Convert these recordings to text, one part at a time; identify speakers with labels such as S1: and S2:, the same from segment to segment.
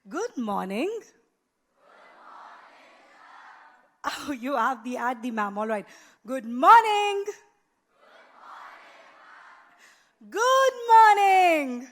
S1: Good morning. Oh, you have the ma'am. All right. Good morning. Good morning.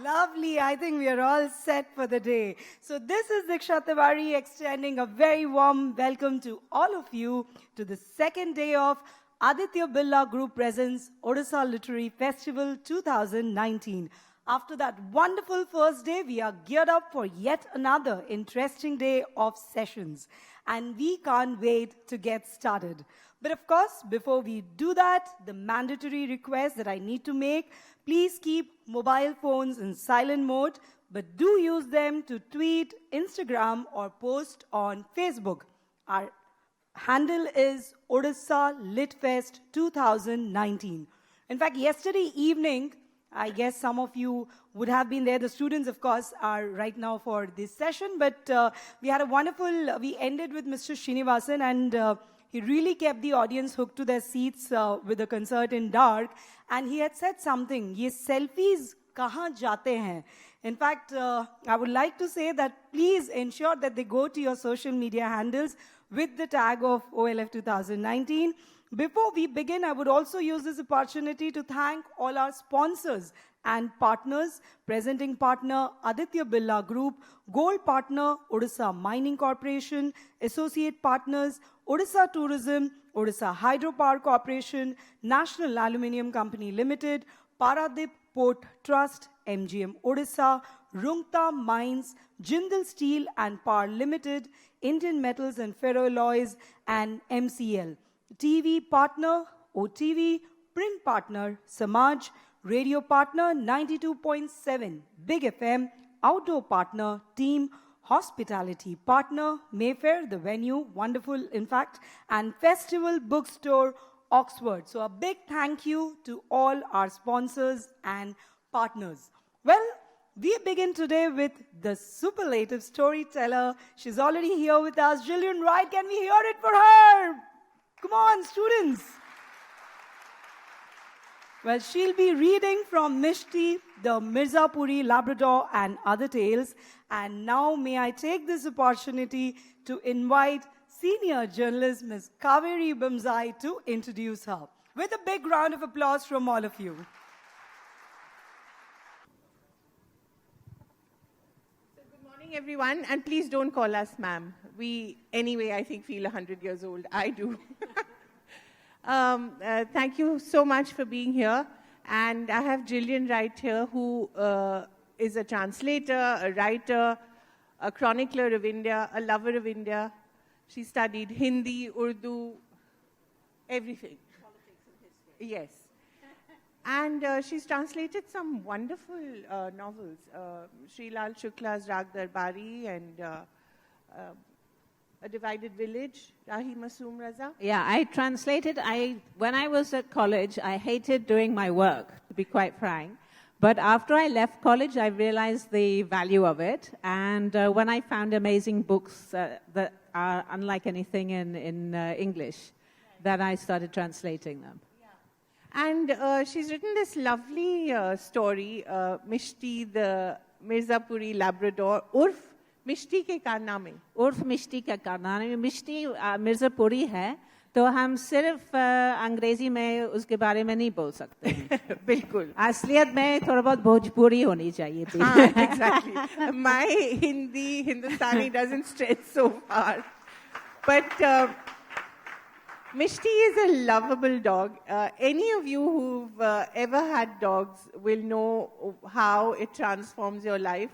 S1: Lovely. I think we are all set for the day. So this is Diksha Tiwari extending a very warm welcome to all of you to the second day of Aditya Birla Group Presents Odisha Literary Festival 2019. After that wonderful first day, we are geared up for yet another interesting day of sessions. And we can't wait to get started. But of course, before we do that, the mandatory request that I need to make, please keep mobile phones in silent mode, but do use them to tweet, Instagram, or post on Facebook. Our handle is Odisha Litfest 2019. In fact, yesterday evening, I guess some of you would have been there. The students, of course, are right now for this session. But we had a wonderful, we ended with Mr. Srinivasan, and he really kept the audience hooked to their seats with the concert in dark. And he had said something, ye selfies kahan jate hain? In fact, I would like to say that please ensure that they go to your social media handles with the tag of OLF 2019. Before we begin, I would also use this opportunity to thank all our sponsors and partners. Presenting partner, Aditya Birla Group. Gold partner, Odisha Mining Corporation. Associate partners, Odisha Tourism, Odisha Hydropower Corporation, National Aluminium Company Limited, Paradip Port Trust, MGM Odisha, Rungta Mines, Jindal Steel and Power Limited, Indian Metals and Ferroalloys, and MCL. TV partner, OTV, print partner, Samaj, radio partner, 92.7, Big FM, outdoor partner, Team, hospitality partner, Mayfair, the venue, wonderful in fact, and Festival Bookstore, Oxford. So a big thank you to all our sponsors and partners. Well, we begin today with the superlative storyteller. She's already here with us, Gillian Wright. Can we hear it for her? Come on, students. Well, she'll be reading from Mishti, the Mirzapuri, Labrador, and other tales. And now may I take this opportunity to invite senior journalist Ms. Kaveree Bamzai to introduce her. With a big round of applause from all of you.
S2: So good morning, everyone. And please don't call us ma'am. We, anyway, I think feel 100 years old. I do. Thank you so much for being here. And I have Gillian Wright here, who is a translator, a writer, a chronicler of India, a lover of India. She studied Hindi, Urdu, everything. Politics and history. Yes. And she's translated some wonderful novels. Sri Lal Shukla's Rag Darbari and A Divided Village, Rahi Masoom Raza.
S3: Yeah, I translated. When I was at college, I hated doing my work, to be quite frank. But after I left college, I realized the value of it. And when I found amazing books that are unlike anything in English, then I started translating them.
S2: Yeah. And she's written this lovely story, Mishti, the Mirzapuri Labrador, Urf मिष्टी के कारनामे
S3: उर्फ मिष्टी का कारनामे मिष्टी मिर्जापुरी है तो हम सिर्फ अंग्रेजी में उसके बारे में नहीं बोल सकते
S2: बिल्कुल
S3: असलियत में थोड़ा बहुत भोजपुरी होनी चाहिए थी
S2: exactly my Hindi Hindustani doesn't stretch so far but Mishti is a lovable dog. Any of you who've ever had dogs will know how it transforms your life.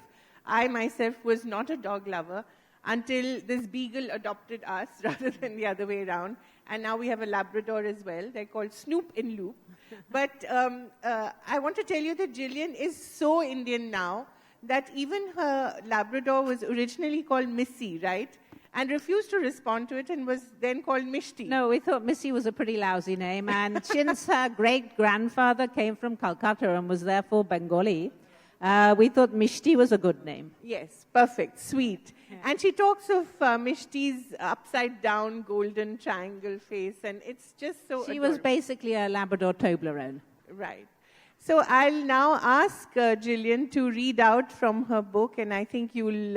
S2: I myself was not a dog lover until this beagle adopted us rather than the other way around. And now we have a Labrador as well. They're called Snoop in Loop. But I want to tell you that Gillian is so Indian now that even her Labrador was originally called Missy, right? And refused to respond to it and was then called Mishti.
S3: No, we thought Missy was a pretty lousy name. And since her great-grandfather came from Calcutta and was therefore Bengali, we thought Mishti was a good name.
S2: Yes, perfect, sweet. Yeah. And she talks of Mishti's upside-down golden triangle face, and it's just so
S3: She
S2: adorable.
S3: was basically a Labrador Toblerone.
S2: Right. So I'll now ask Gillian to read out from her book, and I think you'll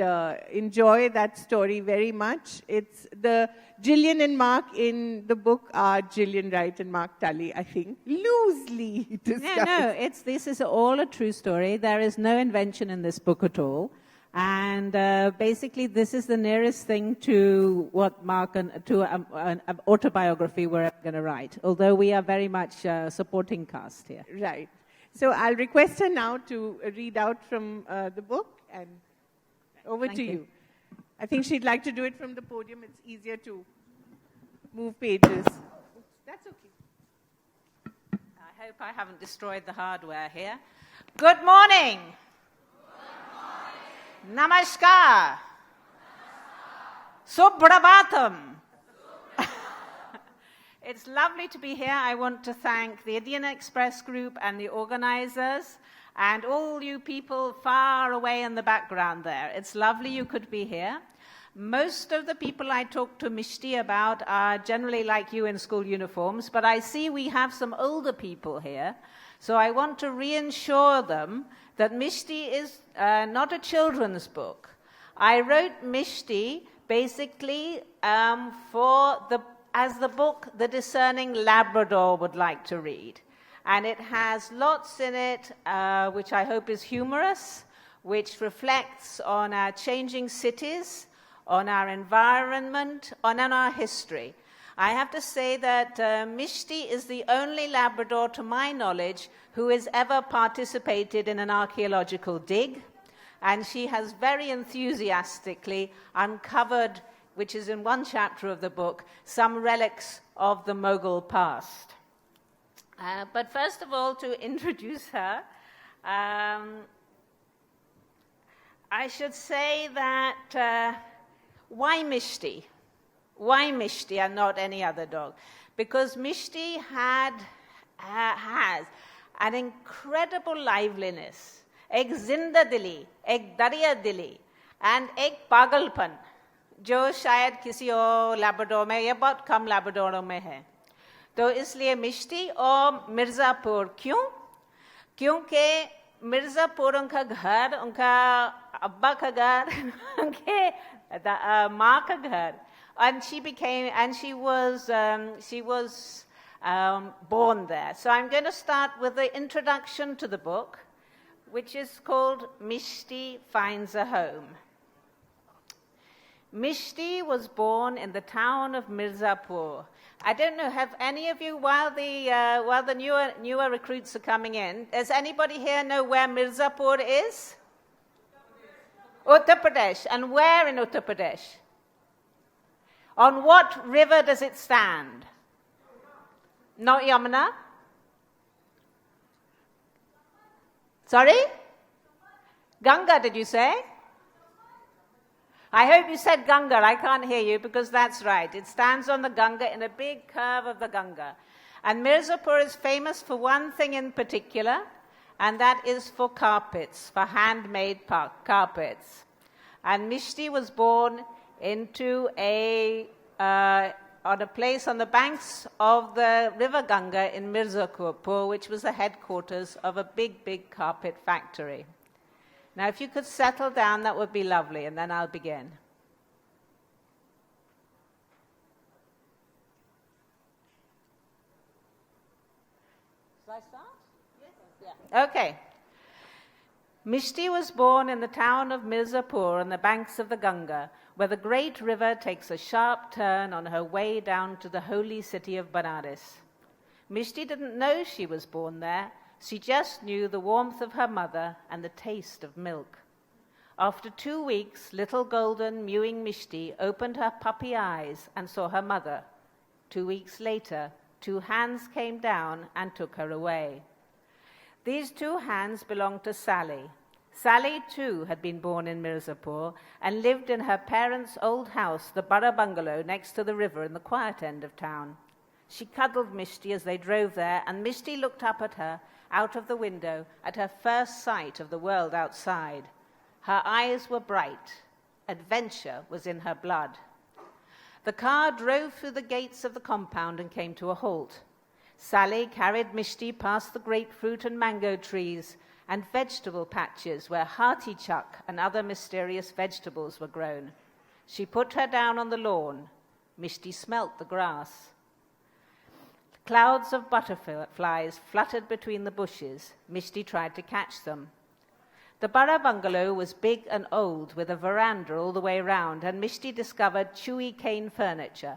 S2: enjoy that story very much. It's the Gillian and Mark in the book are Gillian Wright and Mark Tully, I think, loosely discussed.
S3: No, this is all a true story. There is no invention in this book at all. And basically, this is the nearest thing to what Mark to an autobiography we're going to write, although we are very much supporting cast here.
S2: Right. So I'll request her now to read out from the book, and over
S3: Thank
S2: to
S3: you.
S2: you. I think she'd like to do it from the podium. It's easier to move pages. That's okay.
S3: I hope I haven't destroyed the hardware here. Good morning. Namaskar. Suprabhatam. It's lovely to be here. I want to thank the Indian Express Group and the organizers and all you people far away in the background there. It's lovely you could be here. Most of the people I talk to Mishti about are generally like you in school uniforms, but I see we have some older people here. So I want to reassure them that Mishti is not a children's book. I wrote Mishti basically as the book the discerning Labrador would like to read. And it has lots in it which I hope is humorous, which reflects on our changing cities, on our environment, on our history. I have to say that Mishti is the only Labrador, to my knowledge, who has ever participated in an archaeological dig, and she has very enthusiastically uncovered, which is in one chapter of the book, some relics of the Mughal past. But first of all, to introduce her, I should say that why Mishti? Why Mishti and not any other dog? Because Mishti has an incredible liveliness, ek zinda dili, ek darya dili, and ek pagalpan, जो शायद किसी और Labrador में या बहुत कम लैब्राडोरों में है. तो इसलिए मिष्टी और मिर्ज़ापुर क्यों? क्योंकि मिर्ज़ापुर उनका घर, उनका अब्बा का घर, उनके माँ का घर, and she was born there. So I'm going to start with the introduction to the book, which is called Mishti Finds a Home. Mishti was born in the town of Mirzapur. I don't know, have any of you, while the newer recruits are coming in, does anybody here know where Mirzapur is? Uttar Pradesh. And where in Uttar Pradesh? On what river does it stand? Not Yamuna? Sorry? Ganga, did you say? I hope you said Ganga. I can't hear you because that's right. It stands on the Ganga in a big curve of the Ganga. And Mirzapur is famous for one thing in particular, and that is for carpets, for handmade carpets. And Mishti was born into on a place on the banks of the river Ganga in Mirzapur, which was the headquarters of a big, big carpet factory. Now, if you could settle down, that would be lovely, and then I'll begin. Shall I start? Yes. Yeah. Okay. Mishti was born in the town of Mirzapur on the banks of the Ganga, where the great river takes a sharp turn on her way down to the holy city of Banaras. Mishti didn't know she was born there. She just knew the warmth of her mother and the taste of milk. After 2 weeks, little golden mewing Mishti opened her puppy eyes and saw her mother. 2 weeks later, 2 hands came down and took her away. These 2 hands belonged to Sally. Sally, too, had been born in Mirzapur and lived in her parents' old house, the Borough Bungalow, next to the river in the quiet end of town. She cuddled Mishti as they drove there, and Mishti looked up at her out of the window at her first sight of the world outside. Her eyes were bright. Adventure was in her blood. The car drove through the gates of the compound and came to a halt. Sally carried Mishti past the grapefruit and mango trees and vegetable patches where hearty chuck and other mysterious vegetables were grown. She put her down on the lawn. Mishti smelt the grass. Clouds of butterflies fluttered between the bushes. Mishti tried to catch them. The Burra bungalow was big and old, with a veranda all the way round, and Mishti discovered chewy cane furniture.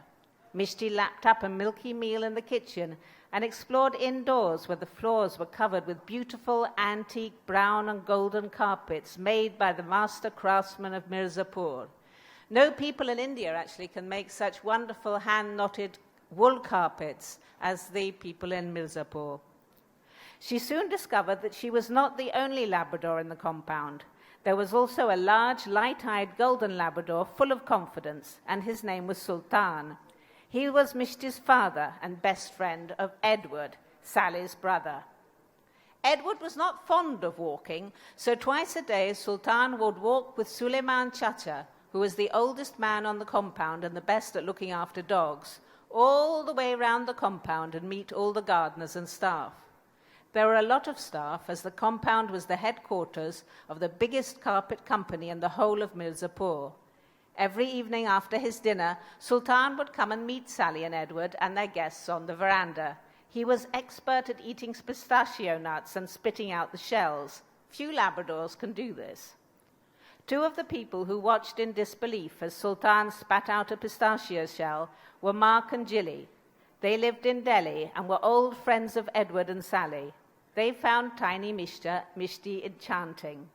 S3: Mishti lapped up a milky meal in the kitchen and explored indoors where the floors were covered with beautiful antique brown and golden carpets made by the master craftsmen of Mirzapur. No people in India actually can make such wonderful hand-knotted wool carpets as the people in Mirzapur. She soon discovered that she was not the only Labrador in the compound. There was also a large, light-eyed golden Labrador full of confidence, and his name was Sultan. He was Mishti's father and best friend of Edward, Sally's brother. Edward was not fond of walking, so twice a day Sultan would walk with Suleiman Chacha, who was the oldest man on the compound and the best at looking after dogs, all the way round the compound and meet all the gardeners and staff. There were a lot of staff, as the compound was the headquarters of the biggest carpet company in the whole of Mirzapur. Every evening after his dinner, Sultan would come and meet Sally and Edward and their guests on the veranda. He was expert at eating pistachio nuts and spitting out the shells. Few Labradors can do this. Two of the people who watched in disbelief as Sultan spat out a pistachio shell were Mark and Gilly. They lived in Delhi and were old friends of Edward and Sally. They found tiny Mishti enchanting.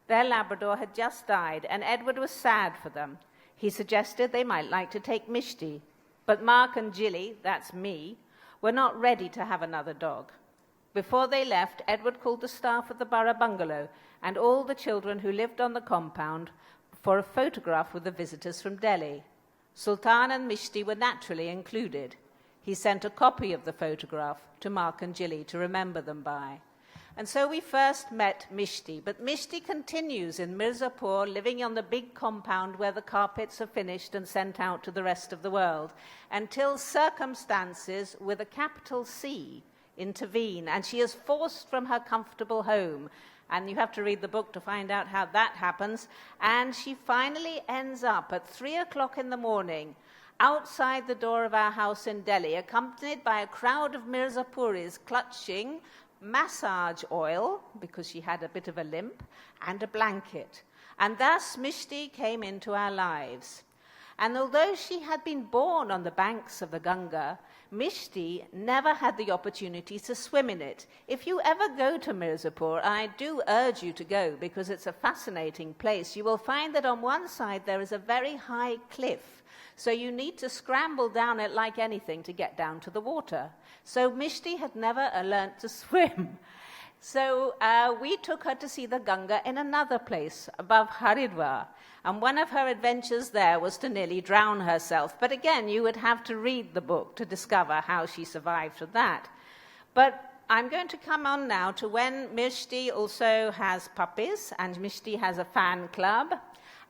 S3: Their Labrador had just died, and Edward was sad for them. He suggested they might like to take Mishti, but Mark and Gilly, that's me, were not ready to have another dog. Before they left, Edward called the staff at the Burra bungalow and all the children who lived on the compound for a photograph with the visitors from Delhi. Sultan and Mishti were naturally included. He sent a copy of the photograph to Mark and Gilly to remember them by. And so we first met Mishti, but Mishti continues in Mirzapur, living on the big compound where the carpets are finished and sent out to the rest of the world, until circumstances with a capital C intervene, and she is forced from her comfortable home. And you have to read the book to find out how that happens. And she finally ends up at 3 o'clock in the morning outside the door of our house in Delhi, accompanied by a crowd of Mirzapuris clutching massage oil, because she had a bit of a limp, and a blanket. And thus Mishti came into our lives. And although she had been born on the banks of the Ganga, Mishti never had the opportunity to swim in it. If you ever go to Mirzapur, and I do urge you to go because it's a fascinating place, you will find that on one side there is a very high cliff. So you need to scramble down it like anything to get down to the water. So Mishti had never learnt to swim. So we took her to see the Ganga in another place, above Haridwar. And one of her adventures there was to nearly drown herself. But again, you would have to read the book to discover how she survived from that. But I'm going to come on now to when Mishti also has puppies, and Mishti has a fan club,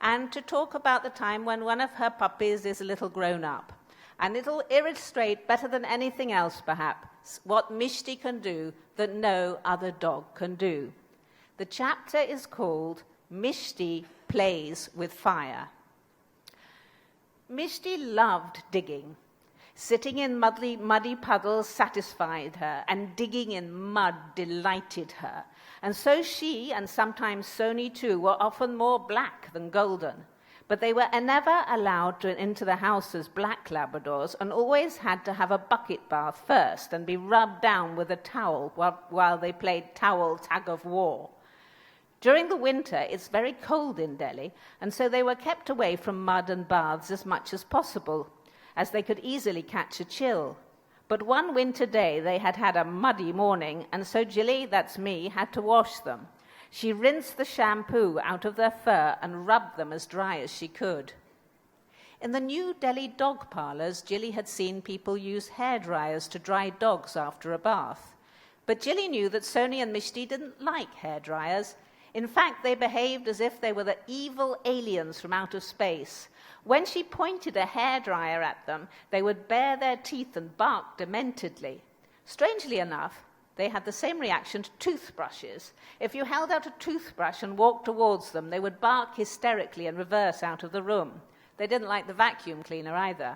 S3: and to talk about the time when one of her puppies is a little grown up. And it'll illustrate better than anything else, perhaps, what Mishti can do that no other dog can do. The chapter is called Misty Plays with Fire. Mishti loved digging. Sitting in muddy puddles satisfied her, and digging in mud delighted her. And so she, and sometimes Sony too, were often more black than golden. But they were never allowed into the house as black Labradors, and always had to have a bucket bath first and be rubbed down with a towel while they played towel tag of war. During the winter, it's very cold in Delhi, and so they were kept away from mud and baths as much as possible, as they could easily catch a chill. But one winter day, they had had a muddy morning, and so Gilly, that's me, had to wash them. She rinsed the shampoo out of their fur and rubbed them as dry as she could. In the new Delhi dog parlours, Gilly had seen people use hairdryers to dry dogs after a bath. But Gilly knew that Sony and Mishti didn't like hairdryers. In fact, they behaved as if they were the evil aliens from outer space. When she pointed a hairdryer at them, they would bare their teeth and bark dementedly.
S4: Strangely enough, they had the same reaction to toothbrushes. If you held out a toothbrush and walked towards them, they would bark hysterically and reverse out of the room. They didn't like the vacuum cleaner either.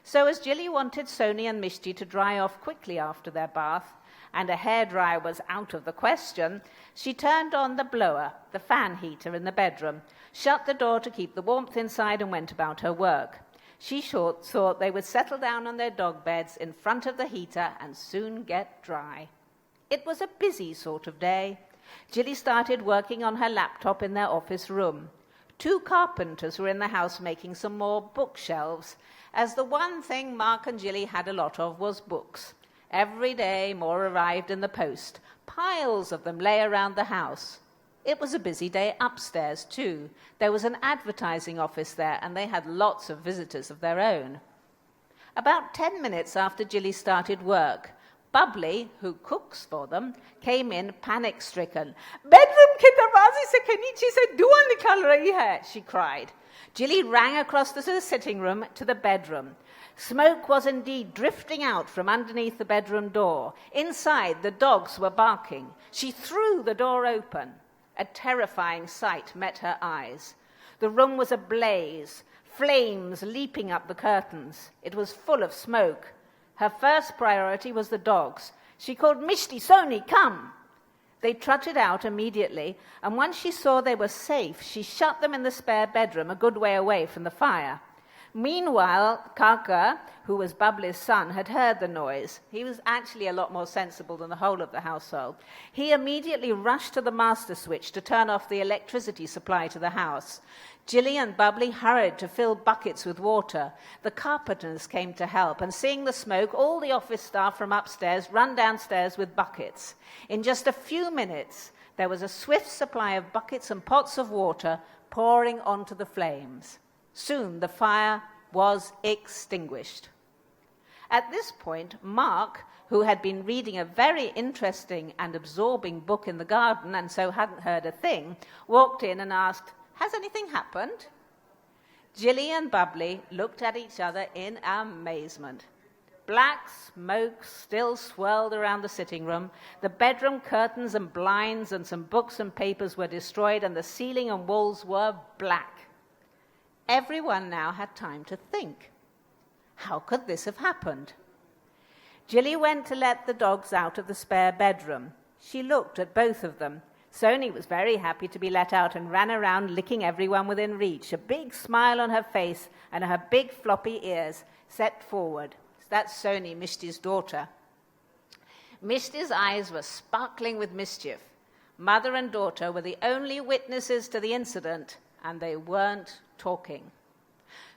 S4: So as Gilly wanted Sony and Mishti to dry off quickly after their bath, and a hairdryer was out of the question, she turned on the blower, the fan heater in the bedroom, shut the door to keep the warmth inside, and went about her work. She thought they would settle down on their dog beds in front of the heater and soon get dry. It was a busy sort of day. Gilly started working on her laptop in their office room. 2 carpenters were in the house making some more bookshelves, as the one thing Mark and Gilly had a lot of was books. Every day more arrived in the post. Piles of them lay around the house. It was a busy day upstairs, too. There was an advertising office there, and they had lots of visitors of their own. About 10 minutes after Gilly started work, Bubbly, who cooks for them, came in panic-stricken. "Bedroom ke darwaze se ke niche se dua nikal rahi hai," she cried. Gilly ran across the sitting room to the bedroom. Smoke was indeed drifting out from underneath the bedroom door. Inside, the dogs were barking. She threw the door open. A terrifying sight met her eyes. The room was ablaze, flames leaping up the curtains. It was full of smoke. Her first priority was the dogs. She called, "Mishti, Sony, come!" They trotted out immediately, and once she saw they were safe, she shut them in the spare bedroom a good way away from the fire. Meanwhile, Kaka, who was Bubbly's son, had heard the noise. He was actually a lot more sensible than the whole of the household. He immediately rushed to the master switch to turn off the electricity supply to the house. Gilly and Bubbly hurried to fill buckets with water. The carpenters came to help, and seeing the smoke, all the office staff from upstairs ran downstairs with buckets. In just a few minutes, there was a swift supply of buckets and pots of water pouring onto the flames. Soon the fire was extinguished. At this point, Mark, who had been reading a very interesting and absorbing book in the garden and so hadn't heard a thing, walked in and asked, "Has anything happened?" Gilly and Bubbly looked at each other in amazement. Black smoke still swirled around the sitting room. The bedroom curtains and blinds and some books and papers were destroyed, and the ceiling and walls were black. Everyone now had time to think. How could this have happened? Gilly went to let the dogs out of the spare bedroom. She looked at both of them. Sony was very happy to be let out and ran around licking everyone within reach, a big smile on her face and her big floppy ears set forward. That's Sony, Mishti's daughter. Mishti's eyes were sparkling with mischief. Mother and daughter were the only witnesses to the incident, and they weren't talking.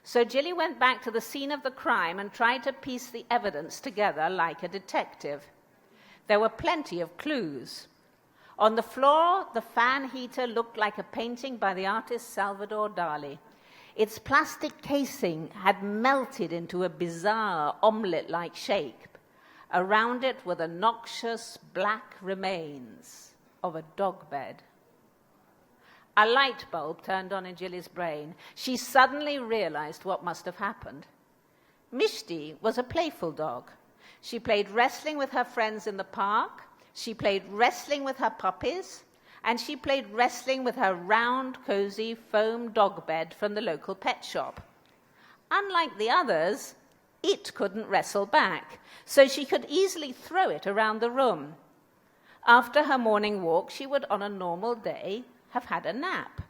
S4: So Gilly went back to the scene of the crime and tried to piece the evidence together like a detective. There were plenty of clues. On the floor, the fan heater looked like a painting by the artist Salvador Dali. Its plastic casing had melted into a bizarre omelette-like shape. Around it were the noxious black remains of a dog bed. A light bulb turned on in Gilly's brain. She suddenly realized what must have happened. Mishti was a playful dog. She played wrestling with her friends in the park. She played wrestling with her puppies. And she played wrestling with her round, cozy foam dog bed from the local pet shop. Unlike the others, it couldn't wrestle back, so she could easily throw it around the room. After her morning walk, she would, on a normal day, have had a nap.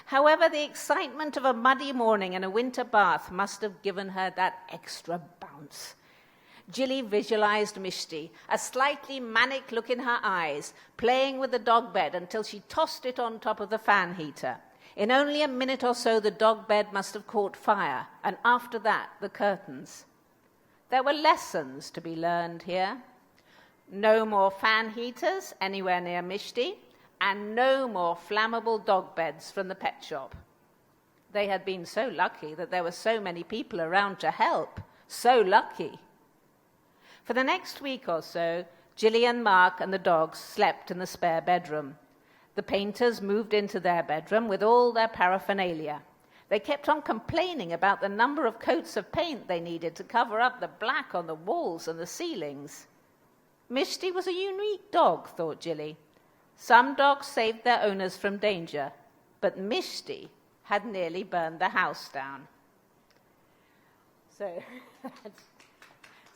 S4: However, the excitement of a muddy morning and a winter bath must have given her that extra bounce. Gilly visualized Mishti, a slightly manic look in her eyes, playing with the dog bed until she tossed it on top of the fan heater. In only a minute or so, the dog bed must have caught fire, and after that, the curtains. There were lessons to be learned here. No more fan heaters anywhere near Mishti, and no more flammable dog beds from the pet shop. They had been so lucky that there were so many people around to help. So lucky. For the next week or so, Gillian, Mark, and the dogs slept in the spare bedroom. The painters moved into their bedroom with all their paraphernalia. They kept on complaining about the number of coats of paint they needed to cover up the black on the walls and the ceilings. Mishti was a unique dog, thought Gilly. Some dogs saved their owners from danger, but Mishti had nearly burned the house down. So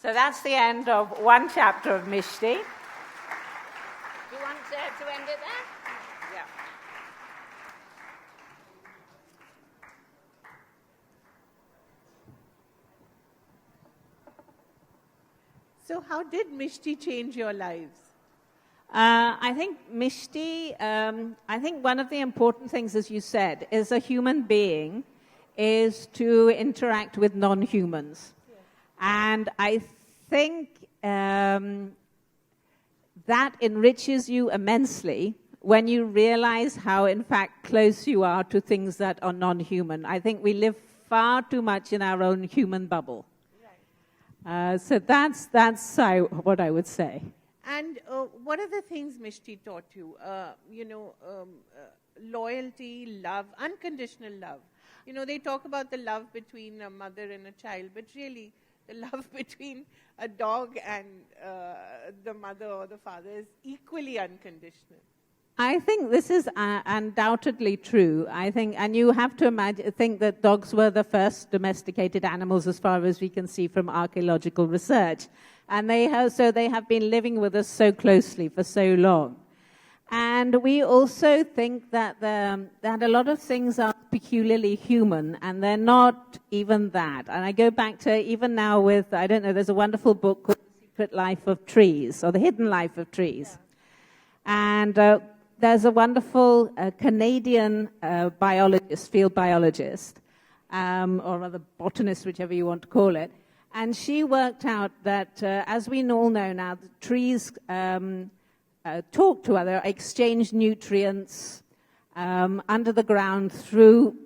S4: that's the end of one chapter of Mishti. Do you want to end it there? Yeah.
S2: So how did Mishti change your lives?
S3: I think Mishti, I think one of the important things, as you said, as a human being, is to interact with non-humans. Yes. And I think that enriches you immensely when you realize how, in fact, close you are to things that are non-human. I think we live far too much in our own human bubble. Right. So that's what I would say.
S2: And what are the things Mishti taught you? Loyalty, love, unconditional love. You know, they talk about the love between a mother and a child, but really the love between a dog and the mother or the father is equally unconditional.
S3: I think this is undoubtedly true. I think, and you have to think that dogs were the first domesticated animals as far as we can see from archaeological research. And they have been living with us so closely for so long. And we also think that a lot of things are peculiarly human, and they're not even that. And I go back to even now with, I don't know, there's a wonderful book called The Secret Life of Trees, or The Hidden Life of Trees. Yeah. And there's a wonderful Canadian biologist, field biologist, or rather botanist, whichever you want to call it. And she worked out that, as we all know now, the trees talk to other, exchange nutrients under the ground through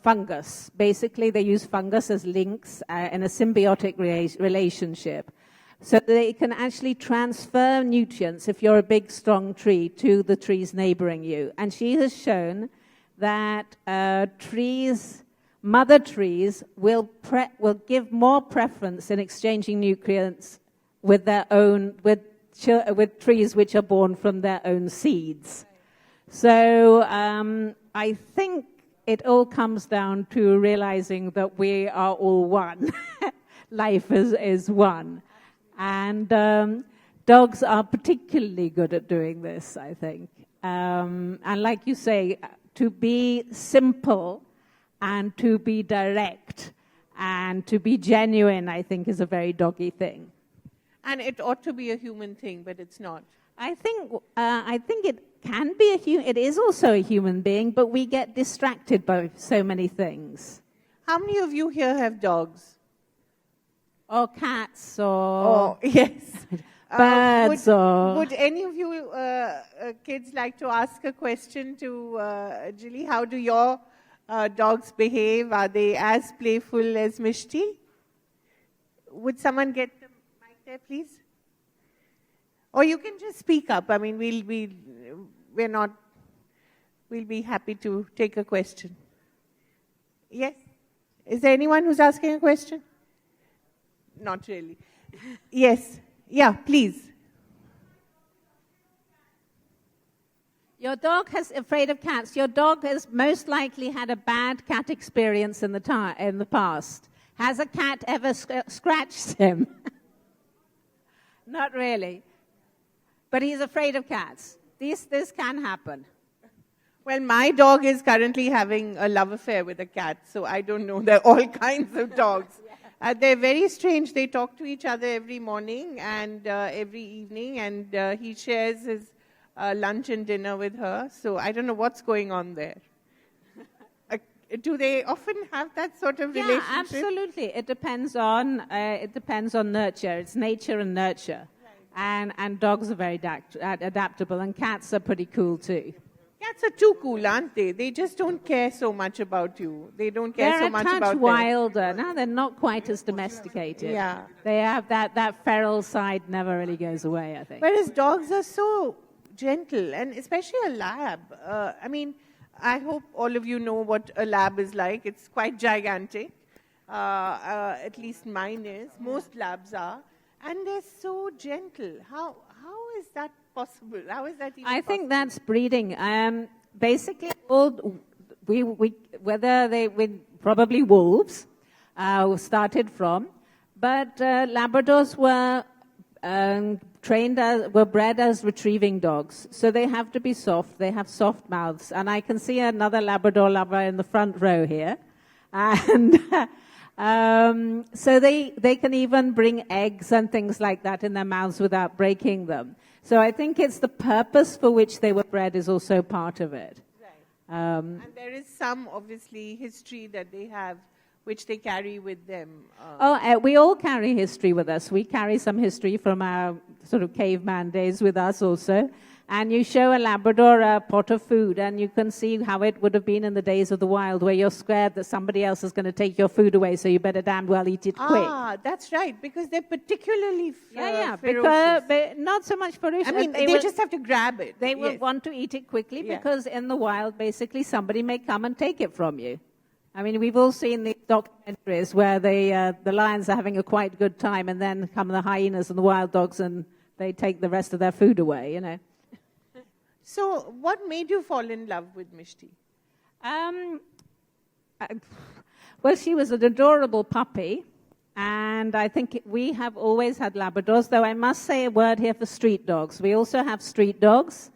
S3: fungus. Basically, they use fungus as links in a symbiotic relationship. So they can actually transfer nutrients, if you're a big, strong tree, to the trees neighboring you. And she has shown that mother trees will give more preference in exchanging nutrients with with trees which are born from their own seeds. So I think it all comes down to realizing that we are all one. Life is one. And dogs are particularly good at doing this, I think. And like you say, to be simple and to be direct and to be genuine, I think, is a very doggy thing.
S2: And it ought to be a human thing, but it's not.
S3: I think it can be it is also a human being, but we get distracted by so many things.
S2: How many of you here have dogs?
S3: Or cats, or...
S2: Oh, yes.
S3: Birds,
S2: Would any of you kids like to ask a question to Gilly? How do your dogs behave? Are they as playful as Mishti? Would someone get the mic there, please? Or you can just speak up. I mean, we'll be happy to take a question. Yes? Is there anyone who's asking a question? Not really. Yes. Yeah, please.
S3: Your dog is afraid of cats. Your dog has most likely had a bad cat experience in the past. Has a cat ever scratched him? Not really. But he's afraid of cats. This can happen.
S2: Well, my dog is currently having a love affair with a cat, so I don't know. There are all kinds of dogs. They're very strange. They talk to each other every morning and every evening, and he shares his lunch and dinner with her. So I don't know what's going on there. Do they often have that sort of relationship?
S3: Yeah, absolutely. It depends on nurture. It's nature and nurture, right. And dogs are very adaptable, and cats are pretty cool too.
S2: Cats are too cool, aren't they? They just don't care so much about you. They don't care so much about them.
S3: They're a touch wilder. No, they're not quite as domesticated.
S2: Yeah.
S3: They have that feral side never really goes away, I think.
S2: Whereas dogs are so gentle, and especially a lab. I mean, I hope all of you know what a lab is like. It's quite gigantic. At least mine is. Most labs are. And they're so gentle. How is that possible? How is that even
S3: I think
S2: possible?
S3: that's breeding. Basically, whether they probably wolves started from, but Labradors were bred as retrieving dogs, so they have to be soft. They have soft mouths, and I can see another Labrador lover in the front row here, and so they can even bring eggs and things like that in their mouths without breaking them. So I think it's the purpose for which they were bred is also part of it.
S2: Right. And there is some, obviously, history that they have, which they carry with them.
S3: We all carry history with us. We carry some history from our sort of caveman days with us also. And you show a Labrador a pot of food, and you can see how it would have been in the days of the wild, where you're scared that somebody else is going to take your food away, so you better damn well eat it quick.
S2: Ah, that's right, because they're particularly ferocious.
S3: Because not so much ferocious.
S2: I mean, they just have to grab it.
S3: They will want to eat it quickly because in the wild, basically, somebody may come and take it from you. I mean, we've all seen the documentaries where the lions are having a quite good time, and then come the hyenas and the wild dogs, and they take the rest of their food away, you know.
S2: So, what made you fall in love with Mishti?
S3: Well, she was an adorable puppy, and I think we have always had Labradors, though I must say a word here for street dogs. We also have street dogs,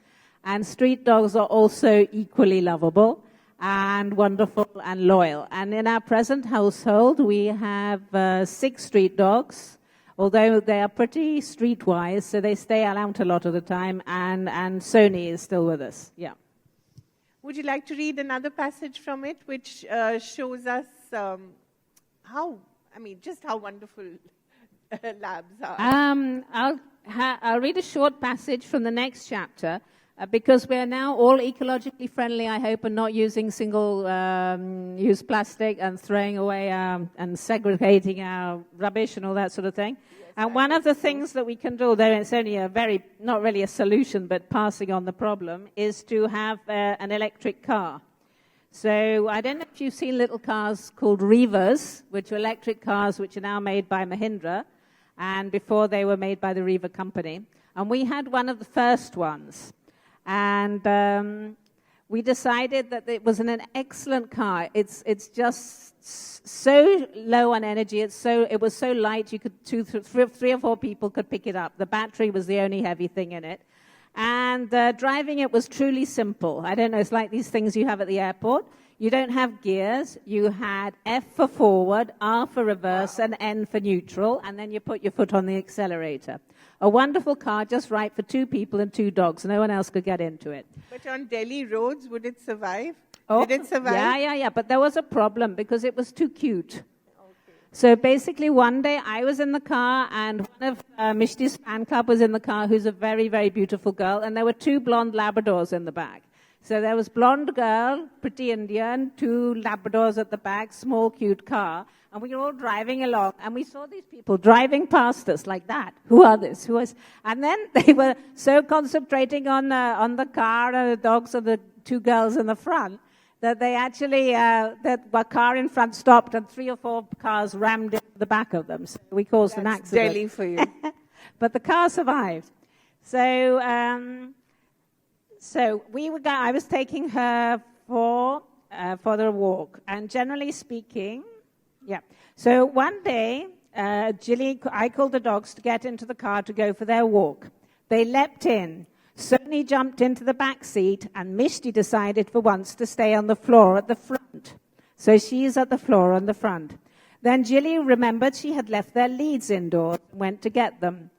S3: and street dogs are also equally lovable and wonderful and loyal. And in our present household, we have 6 street dogs, although they are pretty streetwise, so they stay out a lot of the time, and Sony is still with us. Yeah.
S2: Would you like to read another passage from it, which shows us just how wonderful labs are?
S3: I'll read a short passage from the next chapter, because we're now all ecologically friendly, I hope, and not using single-use plastic and throwing away and segregating our rubbish and all that sort of thing. Yes, and one of the things that we can do, though it's only not really a solution, but passing on the problem, is to have an electric car. So I don't know if you've seen little cars called Revas, which are electric cars which are now made by Mahindra, and before they were made by the Reva company. And we had one of the first ones. And we decided that it was an excellent car. It's just so low on energy. It was so light. You could 3 or 4 people could pick it up. The battery was the only heavy thing in it, and driving it was truly simple. I don't know. It's like these things you have at the airport. You don't have gears. You had F for forward, R for reverse, and N for neutral, and then you put your foot on the accelerator. A wonderful car, just right for 2 people and 2 dogs. No one else could get into it.
S2: But on Delhi roads, would it survive?
S3: Oh,
S2: did it survive?
S3: Yeah. But there was a problem because it was too cute. Okay. So basically, one day I was in the car, and one of Mishti's fan club was in the car, who's a very, very beautiful girl, and there were 2 blonde Labradors in the back. So there was blonde girl, pretty Indian, 2 Labradors at the back, small, cute car. And we were all driving along, and we saw these people driving past us like that. Who are this? Who is? And then they were so concentrating on the car and the dogs and the 2 girls in the front that they actually, the car in front stopped, and 3 or 4 cars rammed into the back of them. So we caused an accident.
S2: Delhi for you.
S3: But the car survived. So I was taking her for the walk, and generally speaking. Yeah. So one day, I called the dogs to get into the car to go for their walk. They leapt in. Sony jumped into the back seat, and Mishti decided for once to stay on the floor at the front. So she's at the floor on the front. Then Gillian remembered she had left their leads indoors and went to get them.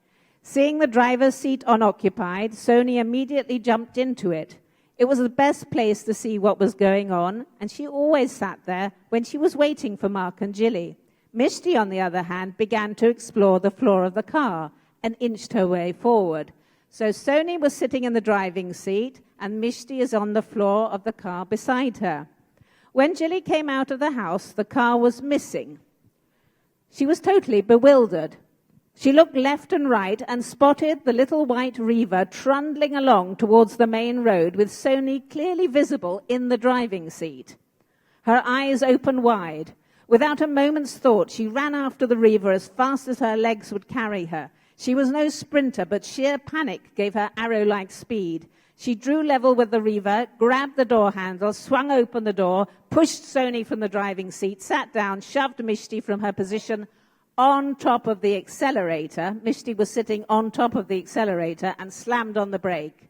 S3: Seeing the driver's seat unoccupied, Sony immediately jumped into it. It was the best place to see what was going on, and she always sat there when she was waiting for Mark and Gilly. Mishti, on the other hand, began to explore the floor of the car and inched her way forward. So Sony was sitting in the driving seat, and Mishti is on the floor of the car beside her. When Gilly came out of the house, the car was missing. She was totally bewildered. She looked left and right and spotted the little white Reva trundling along towards the main road with Sony clearly visible in the driving seat. Her eyes opened wide. Without a moment's thought, she ran after the reaver as fast as her legs would carry her. She was no sprinter, but sheer panic gave her arrow-like speed. She drew level with the reaver, grabbed the door handle, swung open the door, pushed Sony from the driving seat, sat down, shoved Mishti from her position on top of the accelerator. Mishti was sitting on top of the accelerator and slammed on the brake.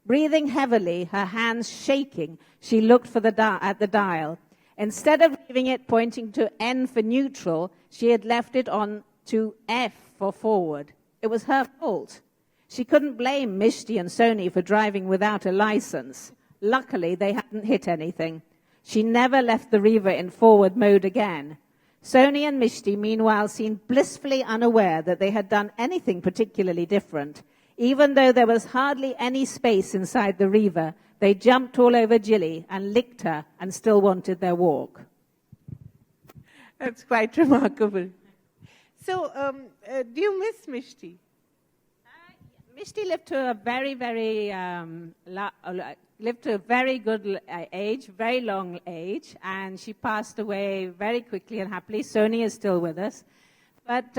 S3: Breathing heavily, her hands shaking, she looked at the dial. Instead of leaving it pointing to N for neutral, she had left it on to F for forward. It was her fault. She couldn't blame Mishti and Sony for driving without a license. Luckily, they hadn't hit anything. She never left the reaver in forward mode again. Sony and Mishti, meanwhile, seemed blissfully unaware that they had done anything particularly different. Even though there was hardly any space inside the reaver, they jumped all over Gilly and licked her and still wanted their walk.
S2: That's quite remarkable. So, do you miss Mishti?
S3: Mishti lived to a very good age, very long age, and she passed away very quickly and happily. Sony is still with us. But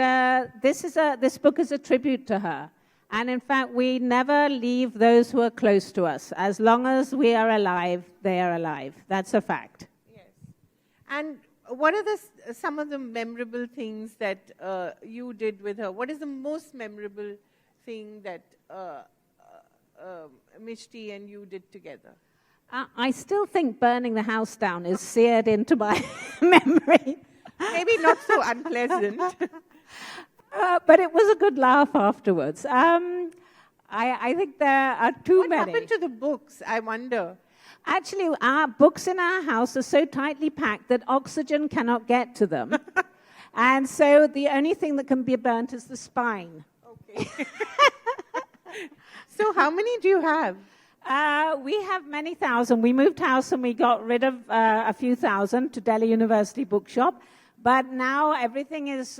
S3: this book is a tribute to her. And in fact, we never leave those who are close to us. As long as we are alive, they are alive. That's a fact.
S2: Yes. And what are some of the memorable things that you did with her? What is the most memorable thing that Mishti and you did together?
S3: I still think burning the house down is seared into my memory.
S2: Maybe not so unpleasant.
S3: But it was a good laugh afterwards. I think there are too many.
S2: What happened to the books, I wonder?
S3: Actually, our books in our house are so tightly packed that oxygen cannot get to them. And so the only thing that can be burnt is the spine.
S2: Okay. So how many do you have?
S3: We have many thousand. We moved house and we got rid of a few thousand to Delhi University Bookshop. But now everything is,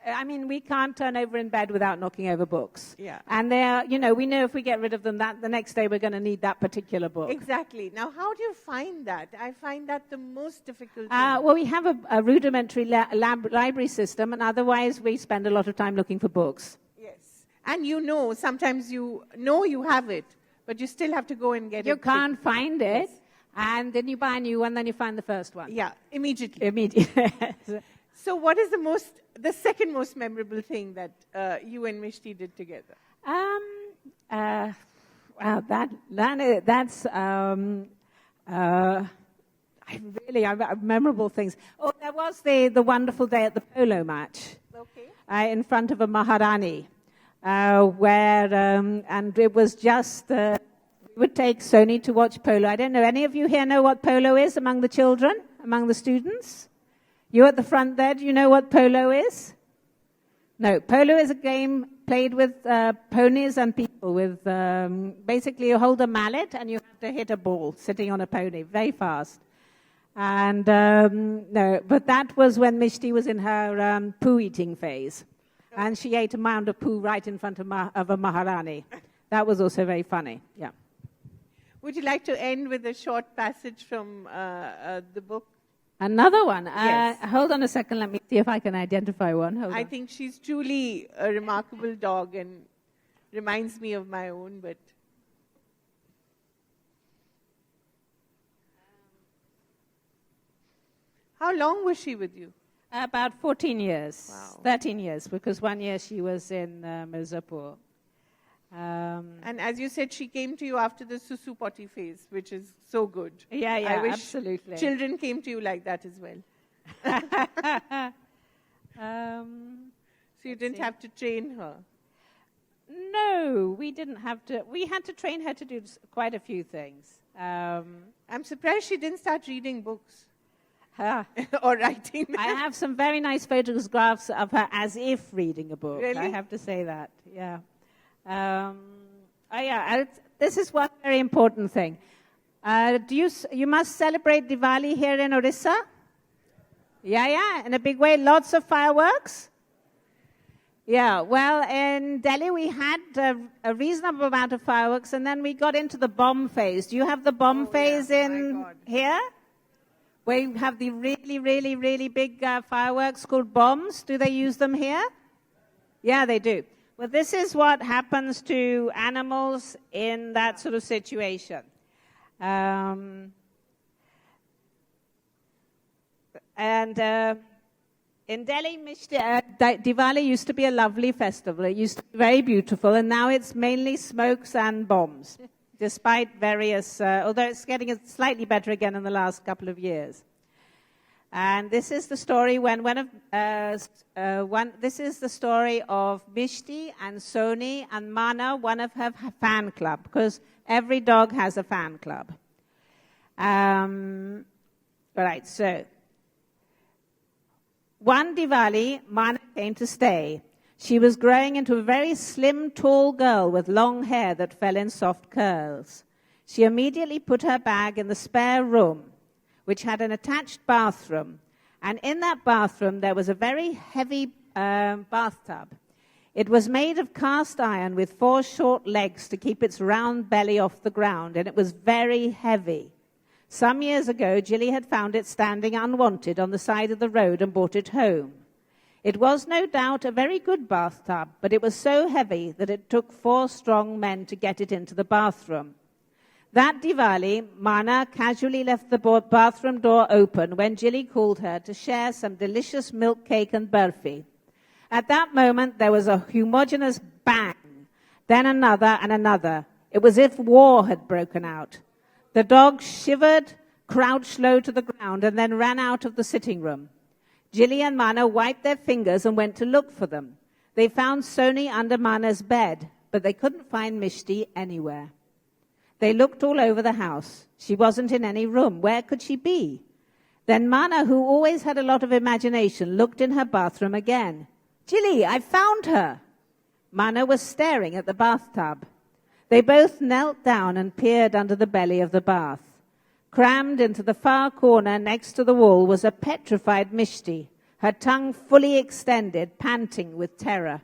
S3: I mean, we can't turn over in bed without knocking over books.
S2: Yeah.
S3: And they're, we know if we get rid of them, that the next day we're going to need that particular book.
S2: Exactly. Now, how do you find that? I find that the most difficult thing.
S3: Well, we have a rudimentary library system, and otherwise we spend a lot of time looking for books.
S2: Yes. And sometimes you know you have it, but you still have to go and get it.
S3: You can't find it.
S2: Yes.
S3: And then you buy a new one, then you find the first one.
S2: Yeah, immediately.
S3: Immediately.
S2: So what is the second most memorable thing that you and Mishti did together?
S3: Wow, that's memorable things. Oh, there was the wonderful day at the polo match.
S2: Okay.
S3: In front of a Maharani, and it was just... We would take Sony to watch polo. I don't know, any of you here know what polo is among the children, among the students? You at the front there, do you know what polo is? No, polo is a game played with ponies and people. With basically you hold a mallet and you have to hit a ball sitting on a pony very fast. And no, but that was when Mishti was in her poo eating phase. And she ate a mound of poo right in front of a Maharani. That was also very funny, yeah.
S2: Would you like to end with a short passage from the book?
S3: Another one?
S2: Yes.
S3: Hold on a second, let me see if I can identify one.
S2: I think she's truly a remarkable dog and reminds me of my own, but... How long was she with you?
S3: About 14 years.
S2: Wow.
S3: 13 years, because 1 year she was in Mirzapuri.
S2: And as you said, she came to you after the Susu potty phase, which is so good.
S3: Yeah,
S2: I wish
S3: absolutely.
S2: Children came to you like that as well. So you didn't have to train her.
S3: No, we didn't have to. We had to train her to do quite a few things.
S2: I'm surprised she didn't start reading books
S3: or
S2: writing.
S3: I have some very nice photographs of her as if reading a book.
S2: Really?
S3: I have to say that, yeah. This is one very important thing. You must celebrate Diwali here in Orissa? Yeah, in a big way. Lots of fireworks? Yeah, well, in Delhi we had a reasonable amount of fireworks, and then we got into the bomb phase. Do you have the bomb phase in here? We have the really, really, really big fireworks called bombs. Do they use them here? Yeah, they do. Well, this is what happens to animals in that sort of situation. In Delhi, Diwali used to be a lovely festival. It used to be very beautiful, and now it's mainly smokes and bombs, despite various, although it's getting slightly better again in the last couple of years. And this is the story this is the story of Mishti and Soni and Mana, one of her fan club, because every dog has a fan club. Right, so one Diwali, Mana came to stay. She was growing into a very slim, tall girl with long hair that fell in soft curls. She immediately put her bag in the spare room, which had an attached bathroom. And in that bathroom, there was a very heavy bathtub. It was made of cast iron with 4 short legs to keep its round belly off the ground, and it was very heavy. Some years ago, Gilly had found it standing unwanted on the side of the road and brought it home. It was no doubt a very good bathtub, but it was so heavy that it took 4 strong men to get it into the bathroom. That Diwali, Mana casually left the bathroom door open when Gilly called her to share some delicious milk cake and burfi. At that moment, there was a homogeneous bang, then another and another. It was as if war had broken out. The dog shivered, crouched low to the ground, and then ran out of the sitting room. Gilly and Mana wiped their fingers and went to look for them. They found Soni under Mana's bed, but they couldn't find Mishti anywhere. They looked all over the house. She wasn't in any room. Where could she be? Then Mana, who always had a lot of imagination, looked in her bathroom again. Gilly, I found her. Mana was staring at the bathtub. They both knelt down and peered under the belly of the bath. Crammed into the far corner next to the wall was a petrified Mishti, her tongue fully extended, panting with terror.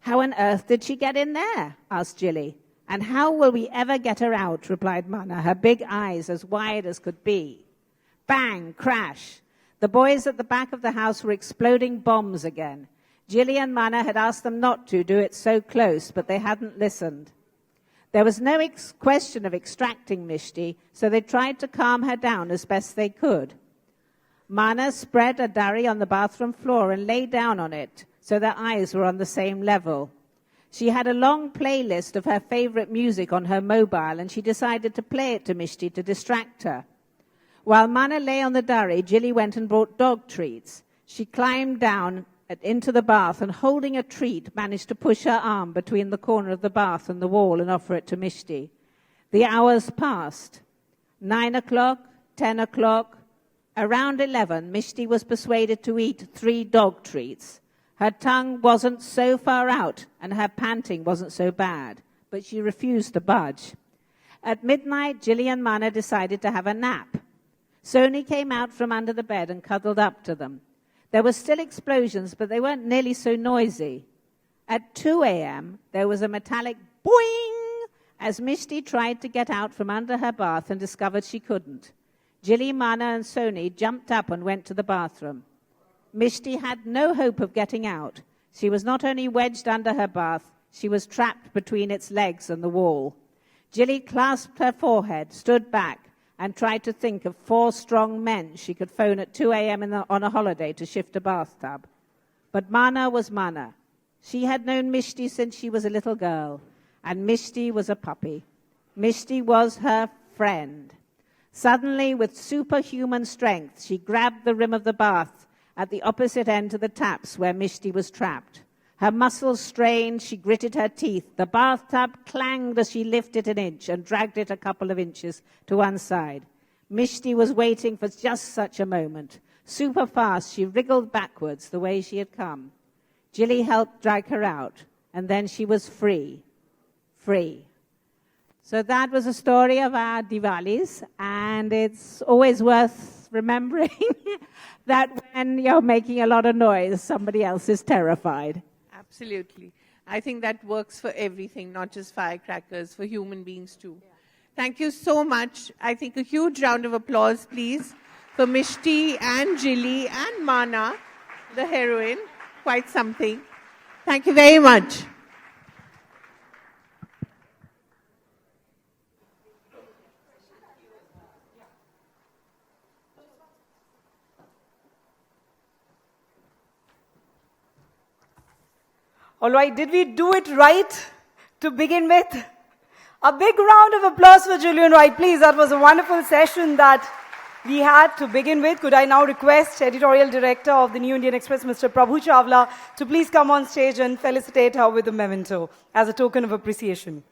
S3: How on earth did she get in there? Asked Gilly. And how will we ever get her out? Replied Mana, her big eyes as wide as could be. Bang, crash. The boys at the back of the house were exploding bombs again. Gilly and Mana had asked them not to do it so close, but they hadn't listened. There was no question of extracting Mishti, so they tried to calm her down as best they could. Mana spread a dari on the bathroom floor and lay down on it, so their eyes were on the same level. She had a long playlist of her favorite music on her mobile, and she decided to play it to Mishti to distract her. While Mana lay on the dari, Gilly went and brought dog treats. She climbed down into the bath and, holding a treat, managed to push her arm between the corner of the bath and the wall and offer it to Mishti. The hours passed. 9 o'clock, 10 o'clock. Around 11, Mishti was persuaded to eat 3 dog treats. Her tongue wasn't so far out and her panting wasn't so bad, but she refused to budge. At midnight, Gilly and Mana decided to have a nap. Soni came out from under the bed and cuddled up to them. There were still explosions, but they weren't nearly so noisy. At 2 a.m., there was a metallic boing as Mishti tried to get out from under her bath and discovered she couldn't. Gilly, Mana, and Soni jumped up and went to the bathroom. Mishti had no hope of getting out. She was not only wedged under her bath, she was trapped between its legs and the wall. Gilly clasped her forehead, stood back, and tried to think of 4 strong men she could phone at 2 a.m. on a holiday to shift a bathtub. But Mana was Mana. She had known Mishti since she was a little girl, and Mishti was a puppy. Mishti was her friend. Suddenly, with superhuman strength, she grabbed the rim of the bath at the opposite end of the taps where Mishti was trapped. Her muscles strained, she gritted her teeth. The bathtub clanged as she lifted an inch and dragged it a couple of inches to one side. Mishti was waiting for just such a moment. Super fast, she wriggled backwards the way she had come. Gilly helped drag her out, and then she was free. Free. So that was a story of our Diwalis, and it's always worth remembering that when you're making a lot of noise, somebody else is terrified.
S2: Absolutely. I think that works for everything, not just firecrackers, for human beings too. Yeah. Thank you so much. I think a huge round of applause, please, for Mishti and Jilly and Mana, the heroine. Quite something. Thank you very much.
S1: All right, did we do it right to begin with? A big round of applause for Gillian Wright, please. That was a wonderful session that we had to begin with. Could I now request Editorial Director of the New Indian Express, Mr. Prabhu Chawla, to please come on stage and felicitate her with a memento as a token of appreciation.